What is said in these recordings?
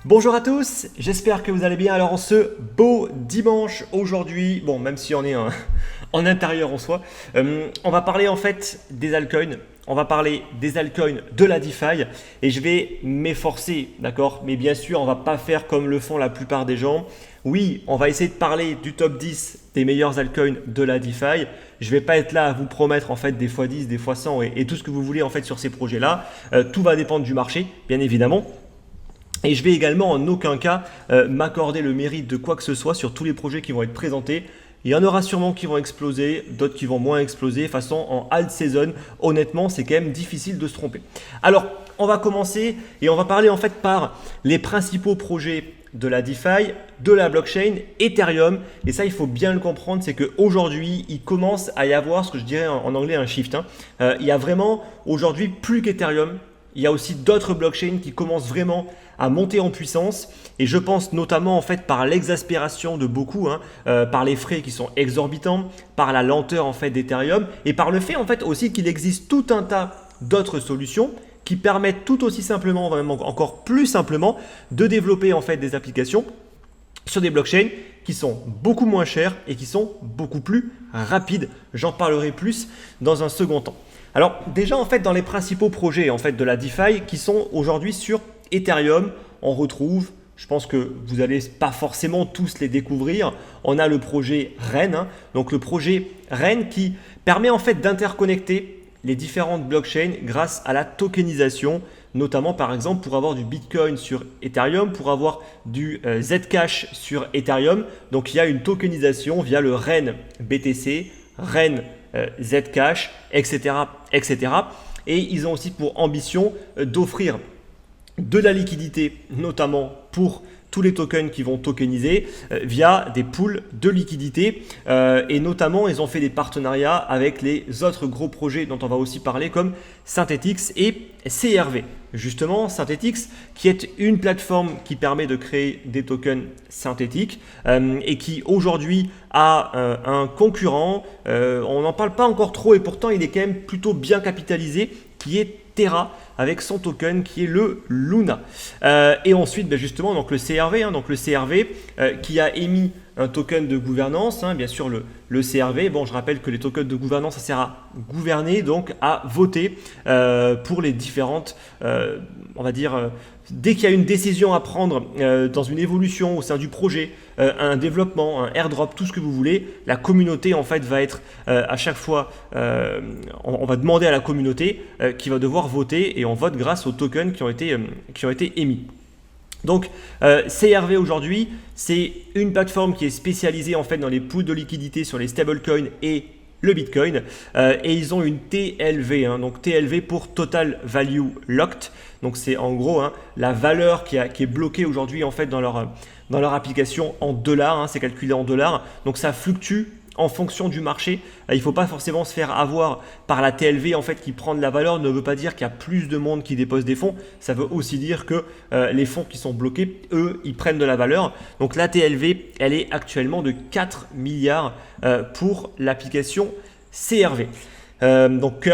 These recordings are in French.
Bonjour à tous, j'espère que vous allez bien. Alors en ce beau dimanche aujourd'hui, bon même si on est en intérieur en soi, on va parler en fait des altcoins. On va parler des altcoins de la DeFi et je vais m'efforcer, d'accord? Mais bien sûr, on ne va pas faire comme le font la plupart des gens. Oui, on va essayer de parler du top 10 des meilleurs altcoins de la DeFi. Je ne vais pas être là à vous promettre en fait des x10, des x100 et tout ce que vous voulez en fait sur ces projets-là. Tout va dépendre du marché, bien évidemment. Et je vais également en aucun cas m'accorder le mérite de quoi que ce soit sur tous les projets qui vont être présentés. Il y en aura sûrement qui vont exploser, d'autres qui vont moins exploser. De toute façon, en alt season, honnêtement, c'est quand même difficile de se tromper. Alors, on va commencer et on va parler en fait par les principaux projets de la DeFi, de la blockchain, Ethereum. Et ça, il faut bien le comprendre, c'est qu'aujourd'hui, il commence à y avoir ce que je dirais en anglais un shift. Il y a vraiment aujourd'hui plus qu'Ethereum. Il y a aussi d'autres blockchains qui commencent vraiment à monter en puissance et je pense notamment en fait par l'exaspération de beaucoup, par les frais qui sont exorbitants, par la lenteur en fait d'Ethereum et par le fait en fait aussi qu'il existe tout un tas d'autres solutions qui permettent tout aussi simplement, vraiment encore plus simplement, de développer en fait des applications sur des blockchains qui sont beaucoup moins chères et qui sont beaucoup plus rapides. J'en parlerai plus dans un second temps. Alors déjà en fait dans les principaux projets en fait de la DeFi qui sont aujourd'hui sur Ethereum, on retrouve, je pense que vous n'allez pas forcément tous les découvrir, on a le projet REN, donc le projet REN qui permet en fait d'interconnecter les différentes blockchains grâce à la tokenisation, notamment par exemple pour avoir du Bitcoin sur Ethereum, pour avoir du Zcash sur Ethereum. Donc il y a une tokenisation via le REN BTC, REN Zcash, etc., etc. Et ils ont aussi pour ambition d'offrir de la liquidité, notamment pour tous les tokens qui vont tokeniser via des pools de liquidité et notamment ils ont fait des partenariats avec les autres gros projets dont on va aussi parler comme Synthetix et CRV. Justement, Synthetix qui est une plateforme qui permet de créer des tokens synthétiques et qui aujourd'hui a un concurrent, on n'en parle pas encore trop et pourtant il est quand même plutôt bien capitalisé, qui est Terra avec son token qui est le Luna. Et ensuite, justement, donc le CRV, qui a émis un token de gouvernance, bien sûr le CRV. Bon, je rappelle que les tokens de gouvernance, ça sert à gouverner, donc à voter pour les différentes, on va dire, dès qu'il y a une décision à prendre dans une évolution au sein du projet, un développement, un airdrop, tout ce que vous voulez, la communauté en fait va être à chaque fois, on va demander à la communauté qui va devoir voter et on vote grâce aux tokens qui ont été émis. Donc CRV aujourd'hui, c'est une plateforme qui est spécialisée en fait dans les pools de liquidité sur les stablecoins et le Bitcoin et ils ont une TLV, donc TLV pour Total Value Locked. Donc c'est en gros la valeur qui est bloquée aujourd'hui en fait dans leur application en dollars, c'est calculé en dollars. Donc ça fluctue en fonction du marché. Il ne faut pas forcément se faire avoir par la TLV en fait qui prend de la valeur, ne veut pas dire qu'il y a plus de monde qui dépose des fonds. Ça veut aussi dire que les fonds qui sont bloqués, eux, ils prennent de la valeur. Donc la TLV, elle est actuellement de 4 milliards pour l'application CRV. Donc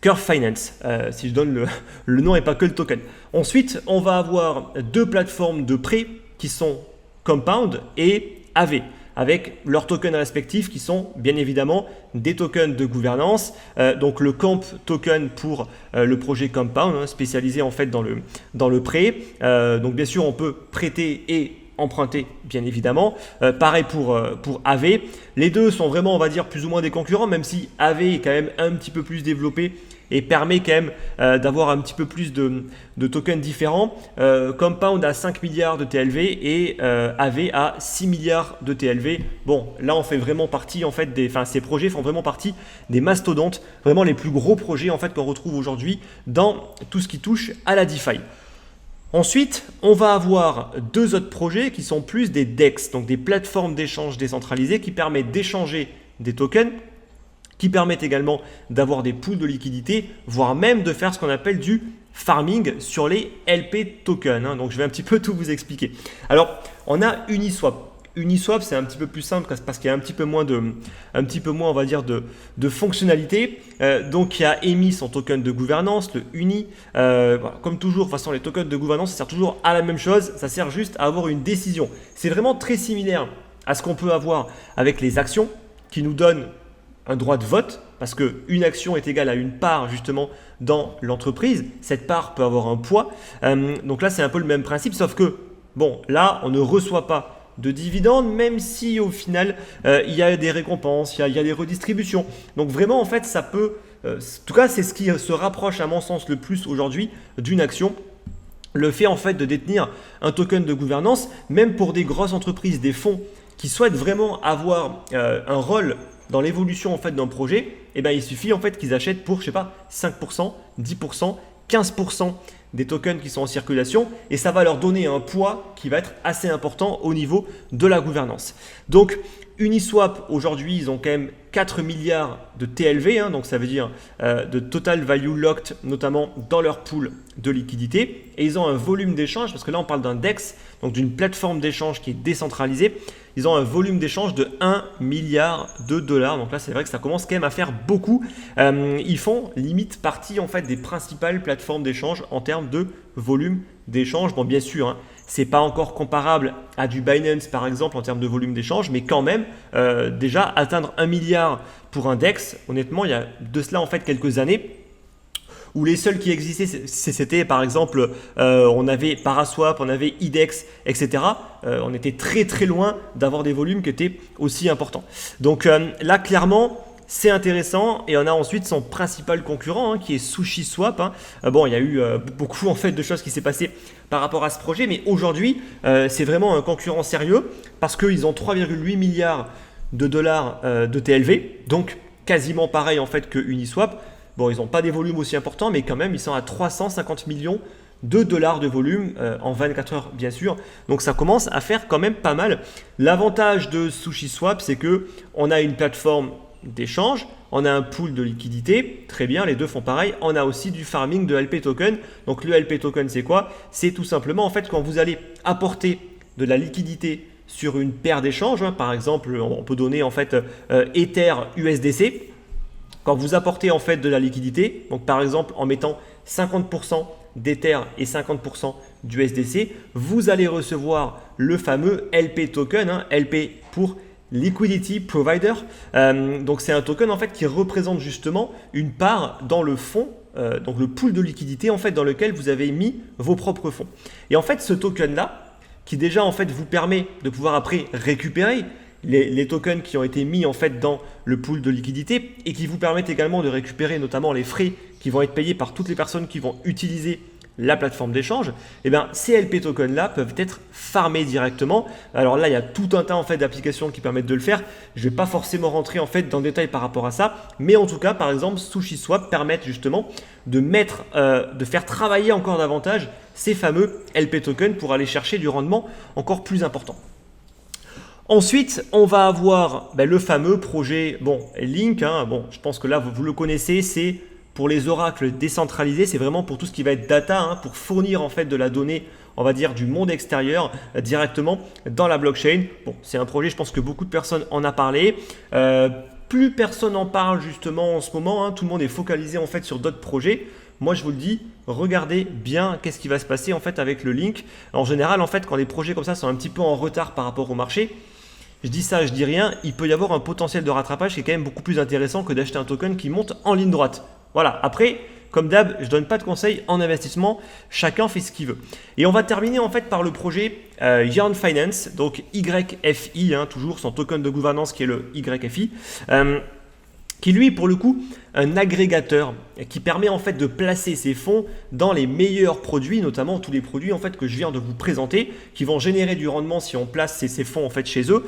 Curve Finance, si je donne le nom et pas que le token. Ensuite, on va avoir deux plateformes de prêt qui sont Compound et AV, avec leurs tokens respectifs qui sont bien évidemment des tokens de gouvernance. Donc le Comp token pour le projet Compound, spécialisé en fait dans le prêt. Donc bien sûr, on peut prêter et emprunter bien évidemment. Pareil pour AV. Les deux sont vraiment, on va dire, plus ou moins des concurrents, même si AV est quand même un petit peu plus développé et permet quand même d'avoir un petit peu plus de tokens différents. Compound a 5 milliards de TLV et AV a 6 milliards de TLV. Bon, là on fait vraiment partie en fait ces projets font vraiment partie des mastodontes, vraiment les plus gros projets en fait qu'on retrouve aujourd'hui dans tout ce qui touche à la DeFi. Ensuite, on va avoir deux autres projets qui sont plus des DEX, donc des plateformes d'échange décentralisées qui permettent d'échanger des tokens, qui permettent également d'avoir des pools de liquidité, voire même de faire ce qu'on appelle du farming sur les LP tokens. Donc je vais un petit peu tout vous expliquer. Alors, on a Uniswap. Uniswap, c'est un petit peu plus simple parce qu'il y a on va dire, de fonctionnalités. Donc, il a émis son token de gouvernance, le UNI. Voilà, comme toujours, de toute façon, les tokens de gouvernance, ça sert toujours à la même chose. Ça sert juste à avoir une décision. C'est vraiment très similaire à ce qu'on peut avoir avec les actions qui nous donnent un droit de vote parce qu'une action est égale à une part justement dans l'entreprise. Cette part peut avoir un poids. Donc là, c'est un peu le même principe, sauf que, bon, là, on ne reçoit pas de dividendes, même si au final, il y a des récompenses, il y a des redistributions. Donc vraiment, en fait, ça peut... en tout cas, c'est ce qui se rapproche, à mon sens, le plus aujourd'hui d'une action. Le fait, en fait, de détenir un token de gouvernance, même pour des grosses entreprises, des fonds qui souhaitent vraiment avoir un rôle dans l'évolution en fait d'un projet, eh ben, il suffit en fait qu'ils achètent pour, je sais pas, 5%, 10%, 15% des tokens qui sont en circulation et ça va leur donner un poids qui va être assez important au niveau de la gouvernance. Donc Uniswap, aujourd'hui, ils ont quand même 4 milliards de TLV, donc ça veut dire de Total Value Locked, notamment dans leur pool de liquidité. Et ils ont un volume d'échange, parce que là on parle d'un DEX, donc d'une plateforme d'échange qui est décentralisée. Ils ont un volume d'échange de 1 milliard de dollars. Donc là, c'est vrai que ça commence quand même à faire beaucoup. Ils font limite partie en fait des principales plateformes d'échange en termes de volume d'échange. Bon, bien sûr, c'est pas encore comparable à du Binance par exemple en termes de volume d'échange, mais quand même, déjà atteindre 1 milliard pour un DEX, honnêtement, il y a de cela en fait quelques années, où les seuls qui existaient, c'était par exemple, on avait Paraswap, on avait IDEX, etc. On était très très loin d'avoir des volumes qui étaient aussi importants. Donc là, clairement, c'est intéressant. Et on a ensuite son principal concurrent qui est SushiSwap. Bon, il y a eu beaucoup en fait de choses qui s'est passé par rapport à ce projet, mais aujourd'hui, c'est vraiment un concurrent sérieux parce qu'ils ont 3,8 milliards de dollars de TLV, donc quasiment pareil en fait que Uniswap. Bon, ils n'ont pas des volumes aussi importants, mais quand même, ils sont à 350 millions de dollars de volume en 24 heures, bien sûr. Donc, ça commence à faire quand même pas mal. L'avantage de SushiSwap, c'est qu'on a une plateforme d'échange, on a un pool de liquidité, très bien, les deux font pareil. On a aussi du farming de LP token. Donc, le LP token, c'est quoi? C'est tout simplement, en fait, quand vous allez apporter de la liquidité sur une paire d'échanges, par exemple, on peut donner en fait Ether USDC. Quand vous apportez en fait de la liquidité, donc par exemple en mettant 50% d'Ether et 50% d'USDC, vous allez recevoir le fameux LP token, LP pour Liquidity Provider. Donc c'est un token en fait qui représente justement une part dans le fonds, donc le pool de liquidité en fait dans lequel vous avez mis vos propres fonds. Et en fait ce token là, qui déjà en fait vous permet de pouvoir après récupérer les tokens qui ont été mis en fait dans le pool de liquidité et qui vous permettent également de récupérer notamment les frais qui vont être payés par toutes les personnes qui vont utiliser la plateforme d'échange, et bien ces LP tokens là peuvent être farmés directement. Alors là il y a tout un tas en fait d'applications qui permettent de le faire. Je ne vais pas forcément rentrer en fait dans le détail par rapport à ça, mais en tout cas par exemple SushiSwap permettent justement de faire travailler encore davantage ces fameux LP tokens pour aller chercher du rendement encore plus important. Ensuite, on va avoir le fameux projet Link. Je pense que là, vous le connaissez, c'est pour les oracles décentralisés. C'est vraiment pour tout ce qui va être data, pour fournir en fait de la donnée, on va dire, du monde extérieur directement dans la blockchain. Bon, c'est un projet, je pense que beaucoup de personnes en ont parlé. Plus personne en parle justement en ce moment. Tout le monde est focalisé en fait sur d'autres projets. Moi, je vous le dis, regardez bien qu'est-ce qui va se passer en fait avec le Link. En général, en fait, quand les projets comme ça sont un petit peu en retard par rapport au marché, je dis ça, je dis rien, il peut y avoir un potentiel de rattrapage qui est quand même beaucoup plus intéressant que d'acheter un token qui monte en ligne droite. Voilà, après, comme d'hab, je ne donne pas de conseils en investissement, chacun fait ce qu'il veut. Et on va terminer en fait par le projet Yearn Finance, donc YFI, toujours son token de gouvernance qui est le YFI. Qui lui, pour le coup, un agrégateur qui permet en fait de placer ses fonds dans les meilleurs produits, notamment tous les produits en fait que je viens de vous présenter, qui vont générer du rendement si on place ces fonds en fait chez eux.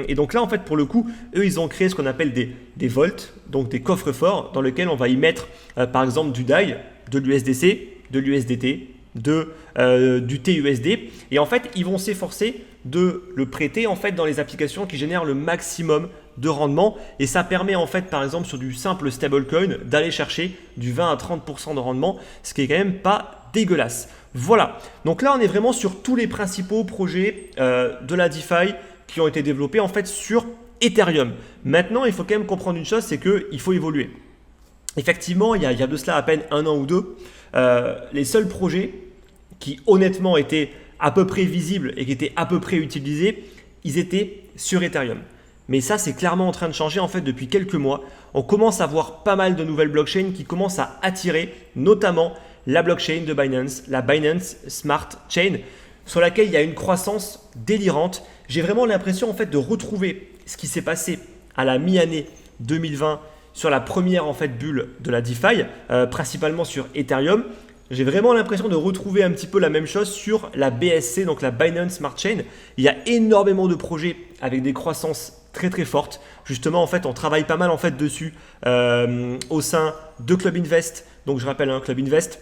Et donc là, en fait, pour le coup, eux, ils ont créé ce qu'on appelle des vaults, donc des coffres forts, dans lesquels on va y mettre, par exemple, du DAI, de l'USDC, de l'USDT, du TUSD. Et en fait, ils vont s'efforcer de le prêter en fait dans les applications qui génèrent le maximum de rendement, et ça permet en fait par exemple sur du simple stablecoin d'aller chercher du 20 à 30% de rendement, ce qui est quand même pas dégueulasse. Voilà, donc là on est vraiment sur tous les principaux projets de la DeFi qui ont été développés en fait sur Ethereum. Maintenant, il faut quand même comprendre une chose, c'est qu'il faut évoluer. Effectivement, il y a de cela à peine 1 an ou 2, les seuls projets qui honnêtement étaient à peu près visibles et qui étaient à peu près utilisés, ils étaient sur Ethereum. Mais ça, c'est clairement en train de changer en fait depuis quelques mois. On commence à voir pas mal de nouvelles blockchains qui commencent à attirer, notamment la blockchain de Binance, la Binance Smart Chain, sur laquelle il y a une croissance délirante. J'ai vraiment l'impression en fait de retrouver ce qui s'est passé à la mi-année 2020 sur la première en fait bulle de la DeFi, principalement sur Ethereum. J'ai vraiment l'impression de retrouver un petit peu la même chose sur la BSC, donc la Binance Smart Chain. Il y a énormément de projets avec des croissances très très fortes. Justement, en fait, on travaille pas mal en fait dessus au sein de Club Invest. Donc, je rappelle, Club Invest,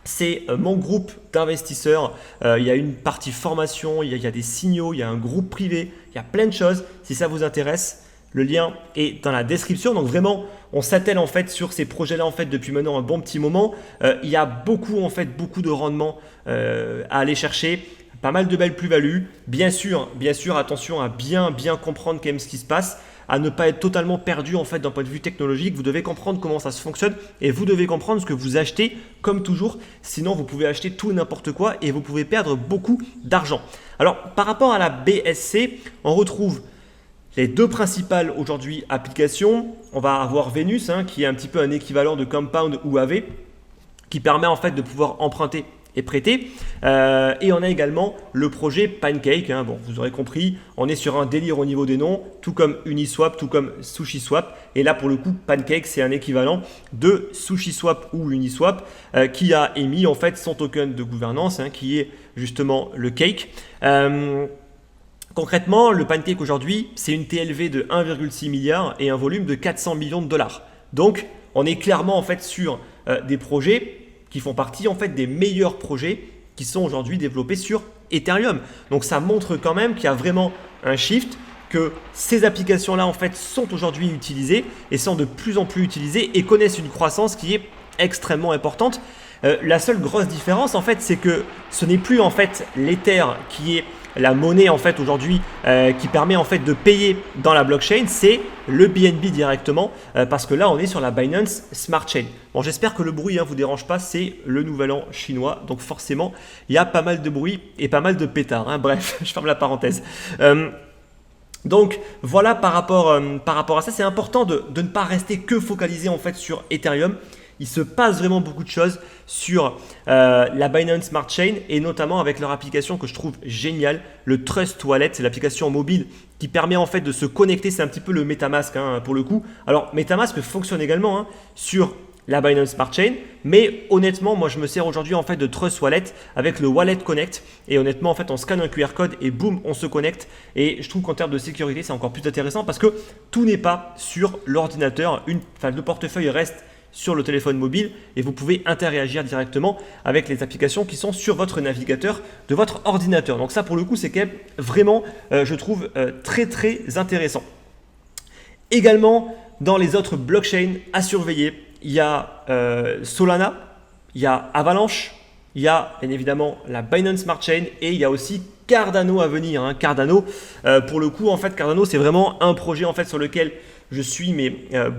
c'est mon groupe d'investisseurs. Il y a une partie formation, il y a des signaux, il y a un groupe privé, il y a plein de choses. Si ça vous intéresse, le lien est dans la description. Donc vraiment, on s'attelle en fait sur ces projets-là en fait depuis maintenant un bon petit moment. Il y a beaucoup de rendement à aller chercher, pas mal de belles plus-values. Bien sûr, attention à bien comprendre quand même ce qui se passe, à ne pas être totalement perdu en fait d'un point de vue technologique. Vous devez comprendre comment ça se fonctionne et vous devez comprendre ce que vous achetez comme toujours. Sinon, vous pouvez acheter tout et n'importe quoi et vous pouvez perdre beaucoup d'argent. Alors, par rapport à la BSC, on retrouve les deux principales aujourd'hui applications. On va avoir Venus qui est un petit peu un équivalent de Compound ou AV qui permet en fait de pouvoir emprunter et prêter. Et on a également le projet Pancake. Bon, vous aurez compris, on est sur un délire au niveau des noms, tout comme Uniswap, tout comme SushiSwap. Et là, pour le coup, Pancake, c'est un équivalent de SushiSwap ou Uniswap qui a émis en fait son token de gouvernance qui est justement le Cake. Concrètement, le Pancake aujourd'hui, c'est une TLV de 1,6 milliard et un volume de 400 millions de dollars. Donc, on est clairement en fait sur des projets qui font partie en fait des meilleurs projets qui sont aujourd'hui développés sur Ethereum. Donc, ça montre quand même qu'il y a vraiment un shift, que ces applications-là en fait sont aujourd'hui utilisées et sont de plus en plus utilisées et connaissent une croissance qui est extrêmement importante. La seule grosse différence en fait, c'est que ce n'est plus en fait l'Ether qui est la monnaie en fait aujourd'hui qui permet en fait de payer dans la blockchain, c'est le BNB directement parce que là on est sur la Binance Smart Chain. Bon, j'espère que le bruit vous dérange pas, c'est le nouvel an chinois, donc forcément il y a pas mal de bruit et pas mal de pétards. Bref, je ferme la parenthèse. Donc voilà par rapport à ça, c'est important de ne pas rester que focalisé en fait sur Ethereum. Il se passe vraiment beaucoup de choses sur la Binance Smart Chain et notamment avec leur application que je trouve géniale, le Trust Wallet. C'est l'application mobile qui permet en fait de se connecter. C'est un petit peu le MetaMask pour le coup. Alors MetaMask fonctionne également sur la Binance Smart Chain, mais honnêtement, moi je me sers aujourd'hui en fait de Trust Wallet avec le Wallet Connect et honnêtement en fait on scanne un QR code et boum on se connecte et je trouve qu'en termes de sécurité c'est encore plus intéressant parce que tout n'est pas sur l'ordinateur. Le portefeuille reste sur le téléphone mobile et vous pouvez interagir directement avec les applications qui sont sur votre navigateur de votre ordinateur. Donc ça pour le coup c'est quand même vraiment je trouve très très intéressant. Également dans les autres blockchains à surveiller, il y a Solana, il y a Avalanche, il y a bien évidemment la Binance Smart Chain et il y a aussi Cardano à venir. Cardano, pour le coup en fait Cardano c'est vraiment un projet en fait sur lequel je suis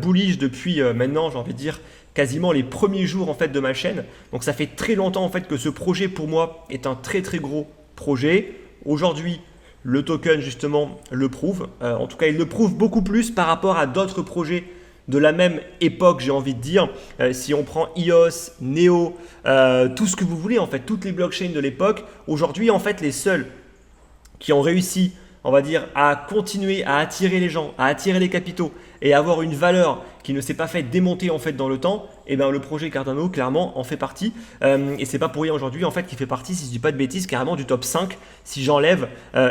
bullish depuis maintenant, j'ai envie de dire, quasiment les premiers jours en fait de ma chaîne. Donc ça fait très longtemps en fait que ce projet pour moi est un très très gros projet. Aujourd'hui, le token justement le prouve. En tout cas, il le prouve beaucoup plus par rapport à d'autres projets de la même époque, j'ai envie de dire. Si on prend EOS, Neo, tout ce que vous voulez en fait, toutes les blockchains de l'époque. Aujourd'hui, en fait, les seuls qui ont réussi, on va dire, à continuer à attirer les gens, à attirer les capitaux et avoir une valeur qui ne s'est pas fait démonter en fait dans le temps, et le projet Cardano clairement en fait partie. Et c'est pas pour rien aujourd'hui en fait qu'il fait partie, si je dis pas de bêtises, carrément du top 5 si j'enlève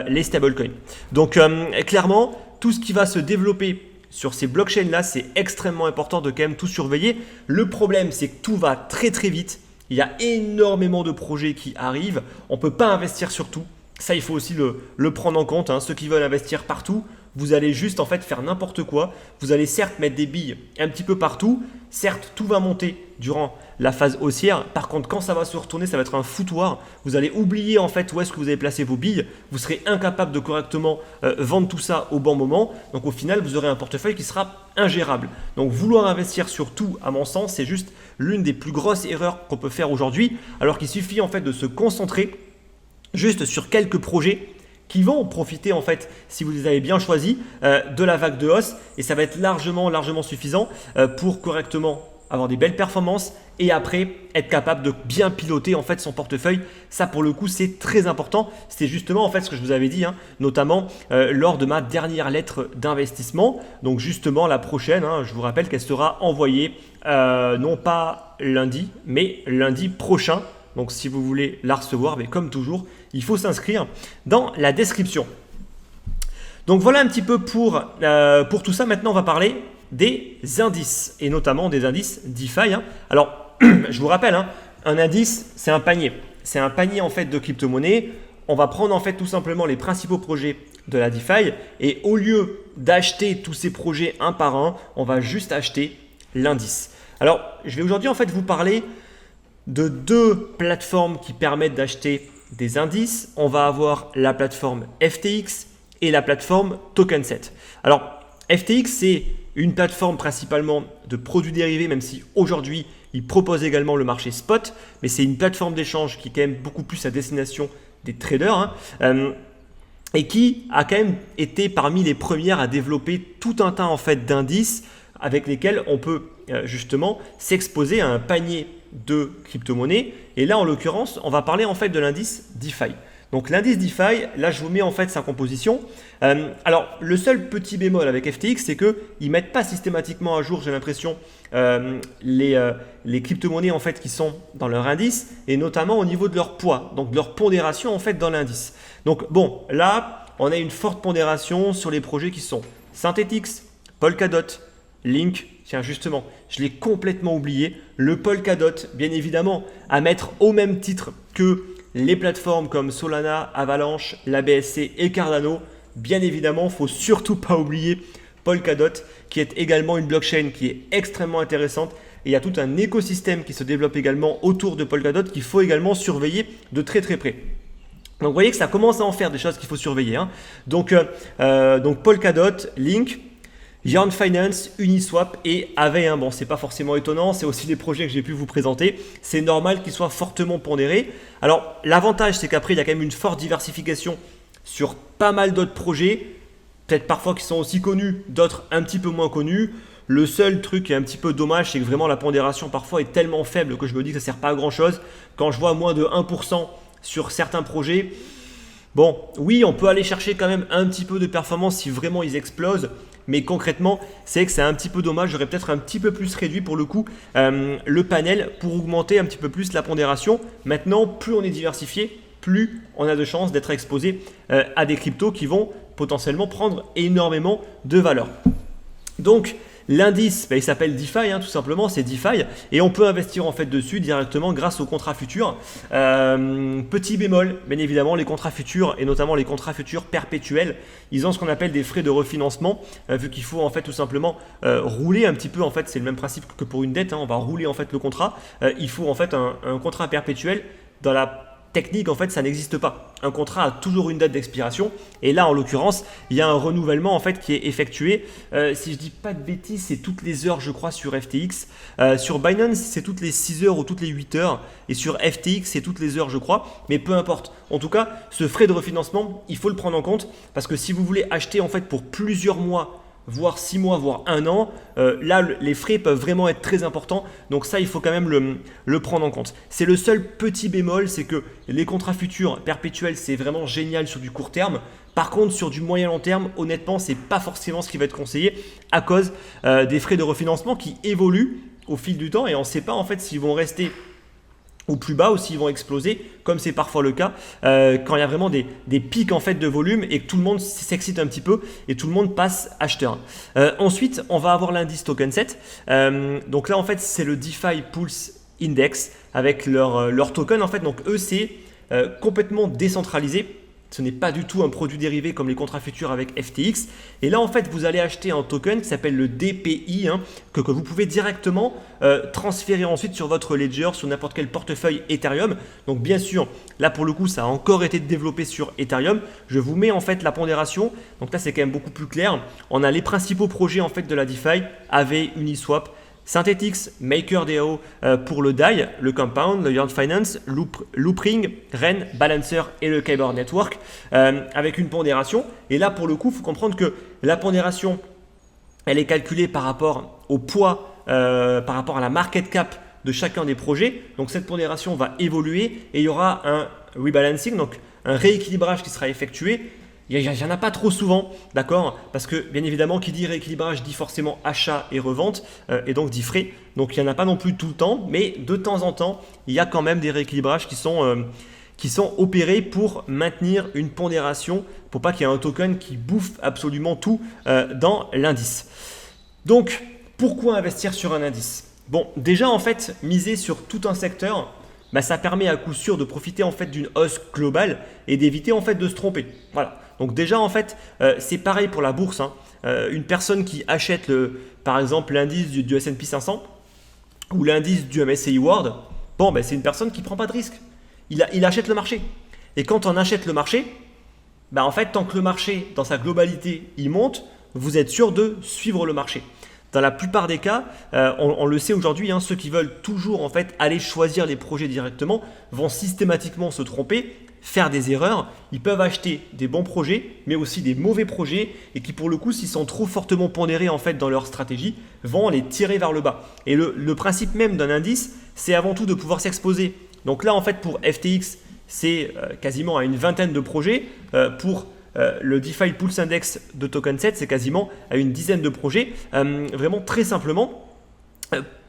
les stablecoins. Donc clairement, tout ce qui va se développer sur ces blockchains là, c'est extrêmement important de quand même tout surveiller. Le problème, c'est que tout va très très vite. Il y a énormément de projets qui arrivent. On peut pas investir sur tout. Ça, il faut aussi le prendre en compte. Ceux qui veulent investir partout, vous allez juste en fait faire n'importe quoi. Vous allez certes mettre des billes un petit peu partout. Certes, tout va monter durant la phase haussière. Par contre, quand ça va se retourner, ça va être un foutoir. Vous allez oublier en fait où est-ce que vous avez placé vos billes. Vous serez incapable de correctement vendre tout ça au bon moment. Donc au final, vous aurez un portefeuille qui sera ingérable. Donc vouloir investir sur tout, à mon sens, c'est juste l'une des plus grosses erreurs qu'on peut faire aujourd'hui. Alors qu'il suffit en fait de se concentrer juste sur quelques projets qui vont profiter en fait, si vous les avez bien choisis, de la vague de hausse, et ça va être largement suffisant pour correctement avoir des belles performances et après être capable de bien piloter en fait son portefeuille. Ça pour le coup c'est très important. C'est justement en fait ce que je vous avais dit, notamment lors de ma dernière lettre d'investissement. Donc justement la prochaine, je vous rappelle qu'elle sera envoyée non pas lundi, mais lundi prochain. Donc si vous voulez la recevoir, mais comme toujours, il faut s'inscrire dans la description. Donc voilà un petit peu pour tout ça. Maintenant, on va parler des indices, et notamment des indices DeFi. Alors, je vous rappelle, un indice, c'est un panier. C'est un panier en fait de crypto-monnaies. On va prendre en fait tout simplement les principaux projets de la DeFi, et au lieu d'acheter tous ces projets un par un, on va juste acheter l'indice. Alors, je vais aujourd'hui en fait vous parler de deux plateformes qui permettent d'acheter des indices. On va avoir la plateforme FTX et la plateforme TokenSet. Alors, FTX, c'est une plateforme principalement de produits dérivés, même si aujourd'hui, il propose également le marché spot, mais c'est une plateforme d'échange qui est quand même beaucoup plus à destination des traders, et qui a quand même été parmi les premières à développer tout un tas en fait d'indices avec lesquels on peut justement s'exposer à un panier de crypto-monnaies. Et là, en l'occurrence, on va parler en fait de l'indice DeFi. Donc l'indice DeFi, là, je vous mets en fait sa composition. Alors, le seul petit bémol avec FTX, c'est qu'ils ne mettent pas systématiquement à jour, j'ai l'impression, les crypto-monnaies en fait qui sont dans leur indice, et notamment au niveau de leur poids, donc de leur pondération en fait dans l'indice. Donc bon, là, on a une forte pondération sur les projets qui sont Synthetix, Polkadot, Link. Tiens, justement, je l'ai complètement oublié. Le Polkadot, bien évidemment, à mettre au même titre que les plateformes comme Solana, Avalanche, la BSC et Cardano. Bien évidemment, il ne faut surtout pas oublier Polkadot, qui est également une blockchain qui est extrêmement intéressante. Et il y a tout un écosystème qui se développe également autour de Polkadot qu'il faut également surveiller de très près. Donc vous voyez que ça commence à en faire des choses qu'il faut surveiller. Donc Polkadot, Link, Yarn Finance, Uniswap et Aave. Bon, c'est pas forcément étonnant, c'est aussi des projets que j'ai pu vous présenter. C'est normal qu'ils soient fortement pondérés. Alors, l'avantage, c'est qu'après, il y a quand même une forte diversification sur pas mal d'autres projets, peut-être parfois qui sont aussi connus, d'autres un petit peu moins connus. Le seul truc qui est un petit peu dommage, c'est que vraiment la pondération parfois est tellement faible que je me dis que ça ne sert pas à grand chose. Quand je vois moins de 1% sur certains projets, bon, oui, on peut aller chercher quand même un petit peu de performance si vraiment ils explosent. Mais concrètement, c'est que c'est un petit peu dommage. J'aurais peut-être un petit peu plus réduit pour le coup le panel pour augmenter un petit peu plus la pondération. Maintenant, plus on est diversifié, plus on a de chances d'être exposé à des cryptos qui vont potentiellement prendre énormément de valeur. Donc, l'indice, il s'appelle DeFi, tout simplement, c'est DeFi, et on peut investir en fait dessus directement grâce aux contrats futurs. Petit bémol, bien évidemment, les contrats futurs et notamment les contrats futurs perpétuels, ils ont ce qu'on appelle des frais de refinancement, vu qu'il faut en fait tout simplement rouler un petit peu. En fait, c'est le même principe que pour une dette, on va rouler en fait le contrat. Il faut en fait un contrat perpétuel. Dans la technique, en fait, ça n'existe pas. Un contrat a toujours une date d'expiration. Et là, en l'occurrence, il y a un renouvellement en fait qui est effectué. Si je dis pas de bêtises, c'est toutes les heures, je crois, sur FTX. Sur Binance, c'est toutes les 6 heures ou toutes les 8 heures. Et sur FTX, c'est toutes les heures, je crois. Mais peu importe. En tout cas, ce frais de refinancement, il faut le prendre en compte. Parce que si vous voulez acheter en fait pour plusieurs mois, voire 6 mois, voire 1 an, là les frais peuvent vraiment être très importants, donc ça il faut quand même le prendre en compte. C'est le seul petit bémol, c'est que les contrats futurs perpétuels c'est vraiment génial sur du court terme. Par contre sur du moyen long terme, honnêtement c'est pas forcément ce qui va être conseillé à cause des frais de refinancement qui évoluent au fil du temps et on ne sait pas en fait s'ils vont rester au plus bas ou s'ils vont exploser, comme c'est parfois le cas quand il y a vraiment des pics en fait de volume et que tout le monde s'excite un petit peu et tout le monde passe acheteur. Ensuite, on va avoir l'indice TokenSet. Donc là, en fait, c'est le DeFi Pulse Index avec leur token. En fait, donc eux, c'est complètement décentralisé. Ce n'est pas du tout un produit dérivé comme les contrats futurs avec FTX. Et là, en fait, vous allez acheter un token qui s'appelle le DPI, que vous pouvez directement transférer ensuite sur votre ledger, sur n'importe quel portefeuille Ethereum. Donc, bien sûr, là, pour le coup, ça a encore été développé sur Ethereum. Je vous mets en fait la pondération. Donc là, c'est quand même beaucoup plus clair. On a les principaux projets en fait de la DeFi, Aave, Uniswap, Synthetix, MakerDAO pour le DAI, le Compound, le Yearn Finance, Loopring, REN, Balancer et le Kyber Network avec une pondération. Et là, pour le coup, il faut comprendre que la pondération, elle est calculée par rapport au poids, par rapport à la market cap de chacun des projets. Donc cette pondération va évoluer et il y aura un rebalancing, donc un rééquilibrage qui sera effectué. Il n'y en a pas trop souvent, d'accord? Parce que bien évidemment, qui dit rééquilibrage dit forcément achat et revente, et donc dit frais. Donc il n'y en a pas non plus tout le temps, mais de temps en temps, il y a quand même des rééquilibrages qui sont opérés pour maintenir une pondération, pour pas qu'il y ait un token qui bouffe absolument tout dans l'indice. Donc, pourquoi investir sur un indice? Bon, déjà en fait, miser sur tout un secteur, ça permet à coup sûr de profiter en fait d'une hausse globale et d'éviter en fait de se tromper. Voilà. Donc déjà en fait, c'est pareil pour la bourse. Une personne qui achète par exemple l'indice du S&P 500 ou l'indice du MSCI World, c'est une personne qui ne prend pas de risque. Il achète le marché. Et quand on achète le marché, en fait, tant que le marché dans sa globalité il monte, vous êtes sûr de suivre le marché. Dans la plupart des cas, on le sait aujourd'hui, ceux qui veulent toujours en fait aller choisir les projets directement vont systématiquement se tromper, faire des erreurs. Ils peuvent acheter des bons projets, mais aussi des mauvais projets et qui pour le coup, s'ils sont trop fortement pondérés en fait dans leur stratégie, vont les tirer vers le bas. Et le principe même d'un indice, c'est avant tout de pouvoir s'exposer. Donc là, en fait, pour FTX, c'est quasiment à une vingtaine de projets. Pour le DeFi Pulse Index de Token 7, c'est quasiment à une dizaine de projets. Vraiment très simplement,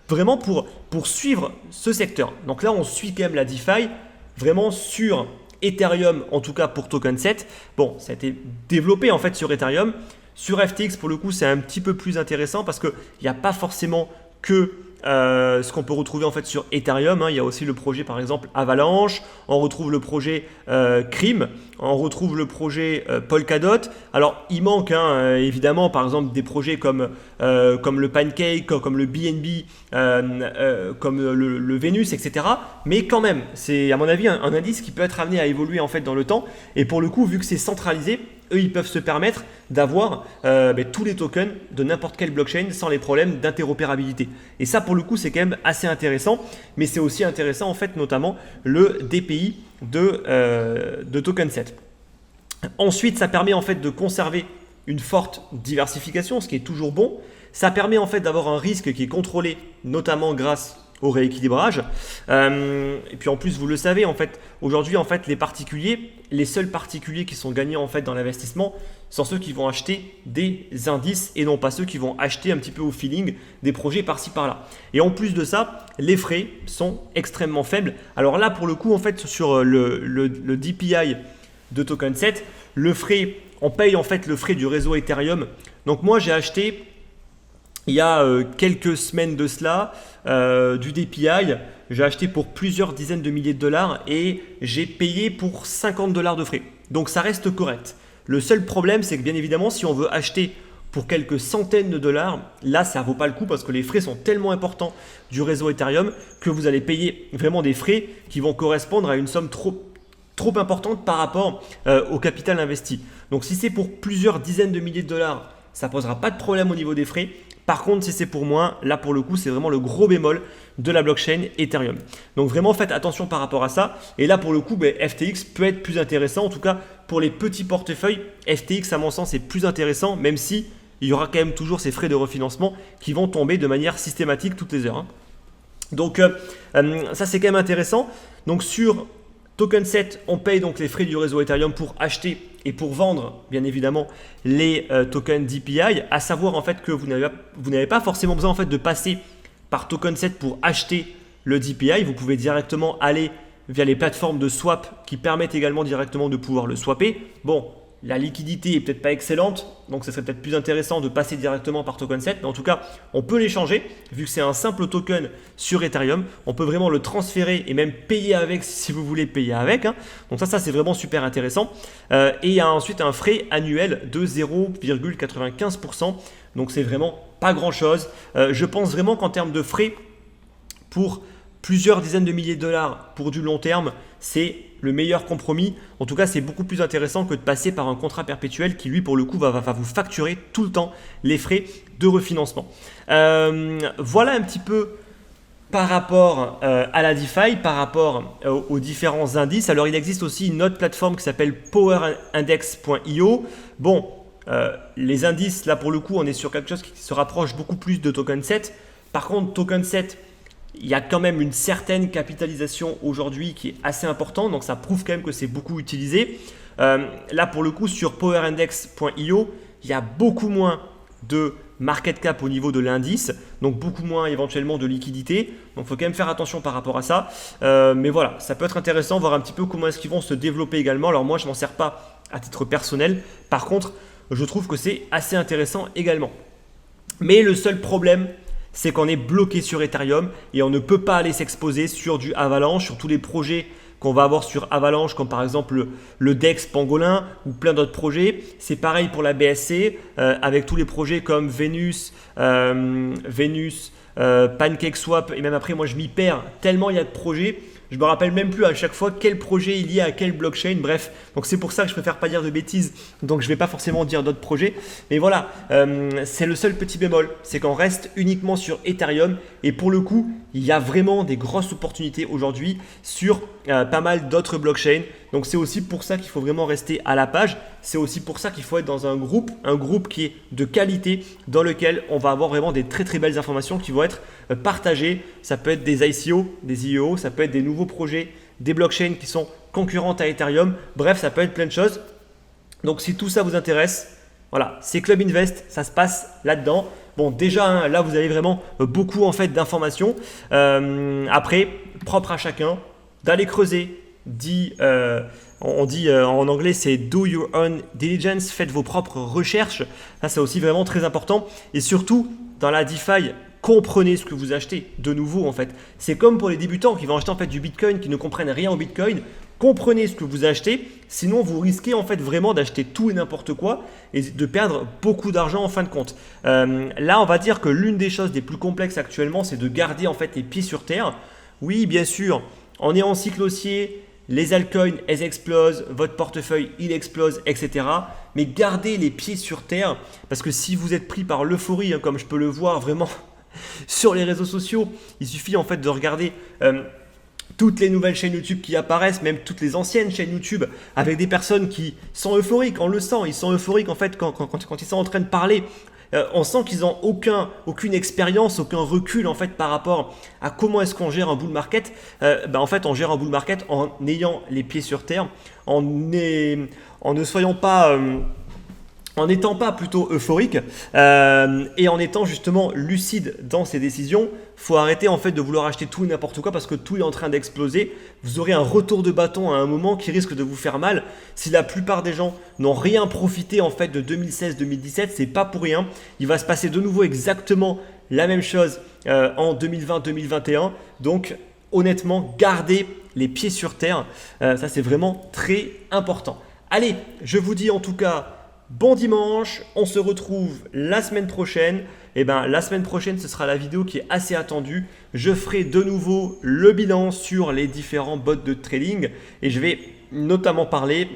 vraiment pour suivre ce secteur. Donc là, on suit quand même la DeFi vraiment sur Ethereum, en tout cas pour Token 7. Bon, ça a été développé en fait sur Ethereum. Sur FTX, pour le coup, c'est un petit peu plus intéressant parce qu'il n'y a pas forcément que ce qu'on peut retrouver en fait sur Ethereum. Il y a aussi le projet par exemple Avalanche, on retrouve le projet Cream, on retrouve le projet Polkadot. Alors il manque évidemment par exemple des projets comme le Pancake, comme le BNB, comme le Venus, etc. Mais quand même, c'est à mon avis un indice qui peut être amené à évoluer en fait dans le temps. Et pour le coup, vu que c'est centralisé, eux, ils peuvent se permettre d'avoir tous les tokens de n'importe quelle blockchain sans les problèmes d'interopérabilité. Et ça, pour le coup, c'est quand même assez intéressant. Mais c'est aussi intéressant, en fait, notamment le DPI de Token 7. Ensuite, ça permet en fait de conserver une forte diversification, ce qui est toujours bon. Ça permet en fait d'avoir un risque qui est contrôlé, notamment grâce au rééquilibrage. Et puis en plus, vous le savez, en fait, aujourd'hui, en fait, les seuls particuliers qui sont gagnants en fait dans l'investissement sont ceux qui vont acheter des indices et non pas ceux qui vont acheter un petit peu au feeling des projets par-ci par-là. Et en plus de ça, les frais sont extrêmement faibles. Alors là, pour le coup, en fait, sur le DPI de Token 7, on paye en fait le frais du réseau Ethereum. Donc moi, j'ai acheté il y a quelques semaines de cela du DPI, j'ai acheté pour plusieurs dizaines de milliers de dollars et j'ai payé pour $50 de frais. Donc ça reste correct. Le seul problème, c'est que bien évidemment, si on veut acheter pour quelques centaines de dollars, là, ça ne vaut pas le coup parce que les frais sont tellement importants du réseau Ethereum que vous allez payer vraiment des frais qui vont correspondre à une somme trop importante par rapport au capital investi. Donc si c'est pour plusieurs dizaines de milliers de dollars, ça ne posera pas de problème au niveau des frais. Par contre, si c'est pour moi, là pour le coup, c'est vraiment le gros bémol de la blockchain Ethereum. Donc vraiment, faites attention par rapport à ça. Et là, pour le coup, FTX peut être plus intéressant. En tout cas, pour les petits portefeuilles, FTX, à mon sens, est plus intéressant, même si il y aura quand même toujours ces frais de refinancement qui vont tomber de manière systématique toutes les heures. Donc ça, c'est quand même intéressant. Donc sur Token 7, on paye donc les frais du réseau Ethereum pour acheter et pour vendre, bien évidemment, les tokens DPI. À savoir en fait que vous n'avez pas forcément besoin en fait de passer par Token 7 pour acheter le DPI. Vous pouvez directement aller via les plateformes de swap qui permettent également directement de pouvoir le swapper. Bon, la liquidité est peut-être pas excellente, donc ce serait peut-être plus intéressant de passer directement par token 7. Mais en tout cas, on peut l'échanger, vu que c'est un simple token sur Ethereum. On peut vraiment le transférer et même payer avec si vous voulez payer avec, hein. Donc ça c'est vraiment super intéressant. Et il y a ensuite un frais annuel de 0,95%. Donc c'est vraiment pas grand-chose. Je pense vraiment qu'en termes de frais, pour plusieurs dizaines de milliers de dollars pour du long terme, c'est le meilleur compromis. En tout cas, c'est beaucoup plus intéressant que de passer par un contrat perpétuel qui, lui, pour le coup, va vous facturer tout le temps les frais de refinancement. Voilà un petit peu par rapport à la DeFi, par rapport aux différents indices. Alors, il existe aussi une autre plateforme qui s'appelle powerindex.io. Bon, les indices, là, pour le coup, on est sur quelque chose qui se rapproche beaucoup plus de token 7. Par contre, token 7, il y a quand même une certaine capitalisation aujourd'hui qui est assez importante, donc ça prouve quand même que c'est beaucoup utilisé. Là, pour le coup, sur powerindex.io, il y a beaucoup moins de market cap au niveau de l'indice, donc beaucoup moins éventuellement de liquidité. Donc, il faut quand même faire attention par rapport à ça. Mais voilà, ça peut être intéressant, voir un petit peu comment est-ce qu'ils vont se développer également. Alors moi, je ne m'en sers pas à titre personnel. Par contre, je trouve que c'est assez intéressant également. Mais le seul problème, c'est qu'on est bloqué sur Ethereum et on ne peut pas aller s'exposer sur du Avalanche, sur tous les projets qu'on va avoir sur Avalanche, comme par exemple le DEX Pangolin ou plein d'autres projets. C'est pareil pour la BSC, avec tous les projets comme Venus, PancakeSwap, et même après, moi je m'y perds tellement il y a de projets. Je me rappelle même plus à chaque fois quel projet il y a à quelle blockchain. Bref, donc c'est pour ça que je préfère pas dire de bêtises. Donc je vais pas forcément dire d'autres projets. Mais voilà, c'est le seul petit bémol, c'est qu'on reste uniquement sur Ethereum. Et pour le coup, il y a vraiment des grosses opportunités aujourd'hui sur pas mal d'autres blockchains. Donc c'est aussi pour ça qu'il faut vraiment rester à la page. C'est aussi pour ça qu'il faut être dans un groupe qui est de qualité, dans lequel on va avoir vraiment des très très belles informations qui vont être partagées. Ça peut être des ICO, des IEO, ça peut être des nouveaux projets, des blockchains qui sont concurrentes à Ethereum. Bref, ça peut être plein de choses. Donc si tout ça vous intéresse, voilà, c'est Club Invest, ça se passe là-dedans. Bon, déjà, hein, là, vous avez vraiment beaucoup en fait d'informations. Après, propre à chacun, d'aller creuser. On dit en anglais, c'est do your own diligence, faites vos propres recherches. Ça, c'est aussi vraiment très important. Et surtout, dans la DeFi, comprenez ce que vous achetez. De nouveau, en fait, c'est comme pour les débutants qui vont acheter en fait du Bitcoin, qui ne comprennent rien au Bitcoin. Comprenez ce que vous achetez, sinon vous risquez en fait vraiment d'acheter tout et n'importe quoi et de perdre beaucoup d'argent en fin de compte. Là, on va dire que l'une des choses les plus complexes actuellement, c'est de garder en fait les pieds sur terre. Oui, bien sûr, on est en cycle haussier, les altcoins, elles explosent, votre portefeuille, il explose, etc. Mais gardez les pieds sur terre, parce que si vous êtes pris par l'euphorie, hein, comme je peux le voir vraiment sur les réseaux sociaux, il suffit en fait de regarder toutes les nouvelles chaînes YouTube qui apparaissent, même toutes les anciennes chaînes YouTube, avec des personnes qui sont euphoriques, on le sent, ils sont euphoriques en fait quand ils sont en train de parler. On sent qu'ils n'ont aucune expérience, aucun recul en fait par rapport à comment est-ce qu'on gère un bull market. En fait, on gère un bull market en ayant les pieds sur terre, en n'étant pas plutôt euphorique et en étant justement lucide dans ses décisions. Faut arrêter en fait de vouloir acheter tout et n'importe quoi parce que tout est en train d'exploser. Vous aurez un retour de bâton à un moment qui risque de vous faire mal. Si la plupart des gens n'ont rien profité en fait de 2016-2017, c'est pas pour rien. Il va se passer de nouveau exactement la même chose en 2020-2021. Donc honnêtement, gardez les pieds sur terre. Ça c'est vraiment très important. Allez, je vous dis en tout cas bon dimanche, on se retrouve la semaine prochaine. La semaine prochaine, ce sera la vidéo qui est assez attendue. Je ferai de nouveau le bilan sur les différents bots de trading et je vais notamment parler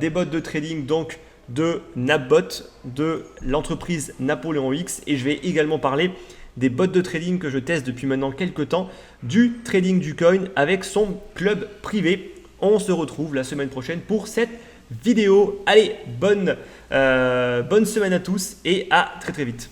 des bots de trading donc de Napbot, de l'entreprise Napoléon X, et je vais également parler des bots de trading que je teste depuis maintenant quelques temps, du trading du coin avec son club privé. On se retrouve la semaine prochaine pour cette vidéo. Allez, bonne semaine à tous et à très très vite.